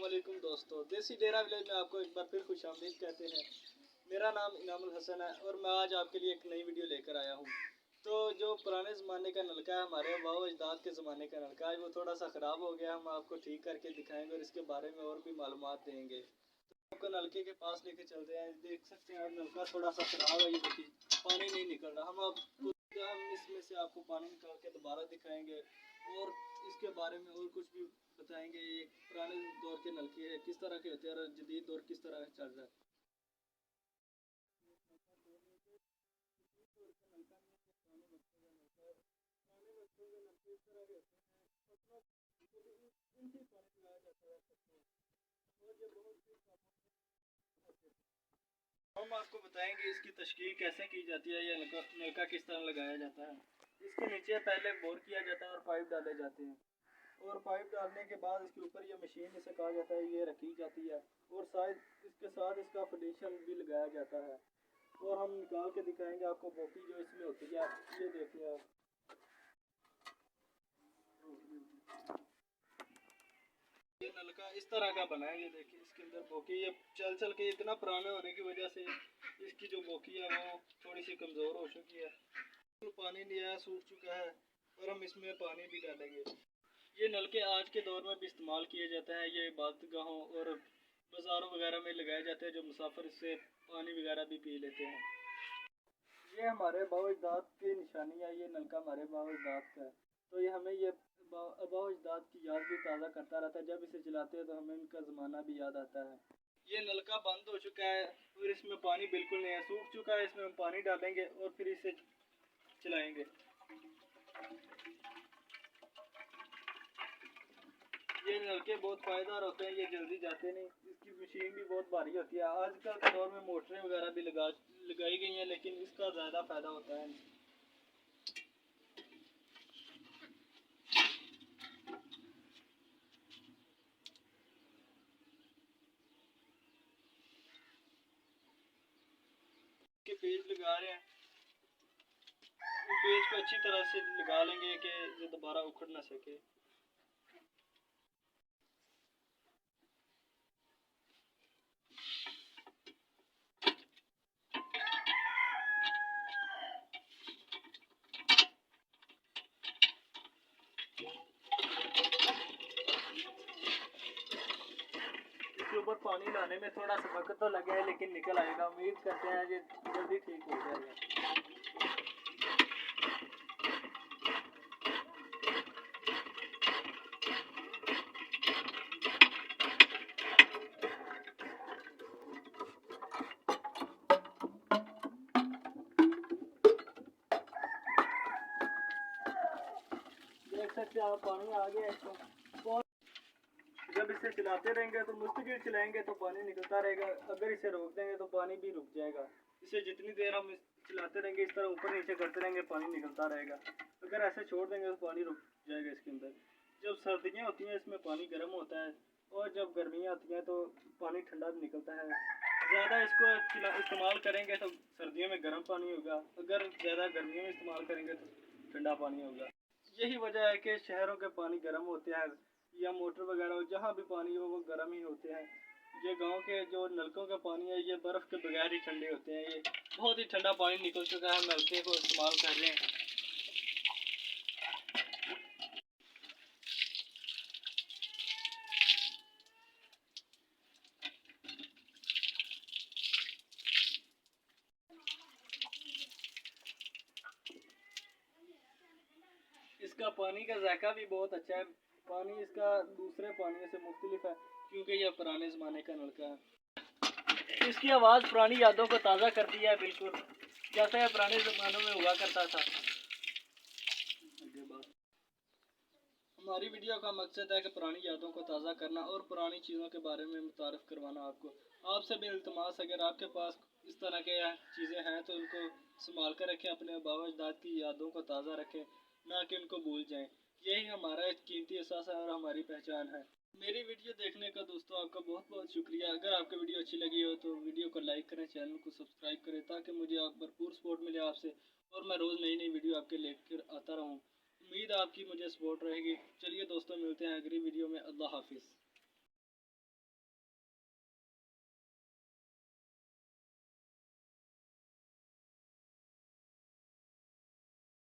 अस्सलामुअलैकुम दोस्तों, देसी डेरा विलेज में आपको एक बार फिर खुशामदीद कहते हैं। मेरा नाम इनामुल हसन है और मैं आज आपके लिए एक नई वीडियो लेकर आया हूँ। तो जो पुराने ज़माने का नलका है, हमारे आबा अजदाद के ज़माने का नलका है, वो थोड़ा सा ख़राब हो गया। हम आपको ठीक करके दिखाएंगे और इसके बारे में और भी मालूमात देंगे। तो आपको नलके के पास लेके चलते हैं। देख सकते हैं आप, नलका थोड़ा सा ख़राब है, ये देखिए पानी नहीं निकल रहा। हम इसमें से आपको पानी निकाल के दोबारा दिखाएंगे और इसके बारे में और कुछ भी बताएंगे। ये पुराने दौर के नलके हैं, किस तरह के होते हैं और जदीद दौर किस तरह चल रहा है। हम आपको बताएंगे इसकी तश्कील कैसे की जाती है, या नलका किस तरह लगाया जाता है। इसके नीचे पहले बोर किया जाता है और पाइप डाले जाते हैं, और पाइप डालने के बाद इसके ऊपर ये मशीन इसे कहा जाता है, ये रखी जाती है और शायद इसके साथ इसका फाउंडेशन भी लगाया जाता है। और हम निकाल के दिखाएंगे आपको बोकी जो इसमें होती है। ये देखिए आप, ये नलका इस तरह का बना है। ये देखिए इसके अंदर बोकी, ये चल चल के इतना पुराना होने की वजह से इसकी जो बोकी है वो थोड़ी सी कमज़ोर हो चुकी है। पानी नहीं आया, सूख चुका है, और हम इसमें पानी भी डालेंगे। ये नलके आज के दौर में भी इस्तेमाल किए जाते हैं। ये इबादतगाहों और बाज़ारों वगैरह में लगाए जाते हैं, जो मुसाफिर इससे पानी वगैरह भी पी लेते हैं। ये हमारे बाबा अजदाद की निशानी है। ये नलका हमारे बाबा अजदाद का है, तो ये हमें ये बाबा अजदाद की याद भी ताज़ा करता रहता है। जब इसे चलाते हैं तो हमें इनका ज़माना भी याद आता है। ये नलका बंद हो चुका है और इसमें पानी बिल्कुल नहीं है, सूख चुका है। इसमें हम पानी डालेंगे और फिर इसे चलाएंगे। ये नलके बहुत पायदार होते हैं, ये जल्दी जाते नहीं। इसकी मशीन भी बहुत भारी होती है। आजकल के दौर में मोटरें वगैरह भी लगाई गई हैं, लेकिन इसका ज़्यादा फ़ायदा होता है। के पेज लगा रहे हैं, पेज को अच्छी तरह से लगा लेंगे कि ये दोबारा उखड़ ना सके। इसके ऊपर पानी लाने में थोड़ा सा वक्त तो लगा है, लेकिन निकल आएगा। उम्मीद करते हैं ये जल्दी ठीक हो जाएगा। देख सकते हैं आप, पानी आ गया इसको। जब इसे चलाते रहेंगे तो मुस्तकिल चलाएंगे तो पानी निकलता रहेगा। अगर इसे रोक देंगे तो पानी भी रुक जाएगा। इसे जितनी देर हम चलाते रहेंगे, इस तरह ऊपर नीचे करते रहेंगे, पानी निकलता रहेगा। अगर ऐसे छोड़ देंगे तो पानी रुक जाएगा इसके अंदर। जब सर्दियाँ होती हैं इसमें पानी गर्म होता है, और जब गर्मियाँ आती हैं तो पानी ठंडा भी निकलता है। ज़्यादा इसको इस्तेमाल करेंगे तो सर्दियों में गर्म पानी होगा, अगर ज़्यादा गर्मियों में इस्तेमाल करेंगे तो ठंडा पानी होगा। यही वजह है कि शहरों के पानी गर्म होते हैं, या मोटर वगैरह जहाँ भी पानी हो वो गर्म ही होते हैं। ये गांव के जो नलकों का पानी है, ये बर्फ़ के बगैर ही ठंडे होते हैं। ये बहुत ही ठंडा पानी निकल चुका है, नलके को इस्तेमाल कर रहे हैं। इसका पानी का जायका भी बहुत अच्छा है। पानी इसका दूसरे पानियों से मुख्तलिफ है, क्योंकि यह पुराने ज़माने का नलका है। इसकी आवाज़ पुरानी यादों को ताज़ा करती है, बिल्कुल जैसे यह पुराने ज़मानों में हुआ करता था। हमारी वीडियो का मकसद है कि पुरानी यादों को ताज़ा करना और पुरानी चीज़ों के बारे में मुतारफ़ करवाना आपको। आपसे भी इल्तमास, अगर आपके पास इस तरह के चीज़ें हैं तो उनको संभाल कर रखें, अपने बाबा अजदाद की यादों को ताज़ा रखें, ना कि उनको भूल जाएं। यही हमारा एक कीमती एहसास है और हमारी पहचान है। मेरी वीडियो देखने का दोस्तों आपका बहुत बहुत शुक्रिया। अगर आपको वीडियो अच्छी लगी हो तो वीडियो को लाइक करें, चैनल को सब्सक्राइब करें, ताकि मुझे आप भरपूर सपोर्ट मिले आपसे, और मैं रोज़ नई नई वीडियो आपके लेकर आता रहूँ। उम्मीद है आपकी मुझे सपोर्ट रहेगी। चलिए दोस्तों, मिलते हैं अगली वीडियो में। अल्लाह हाफिज़।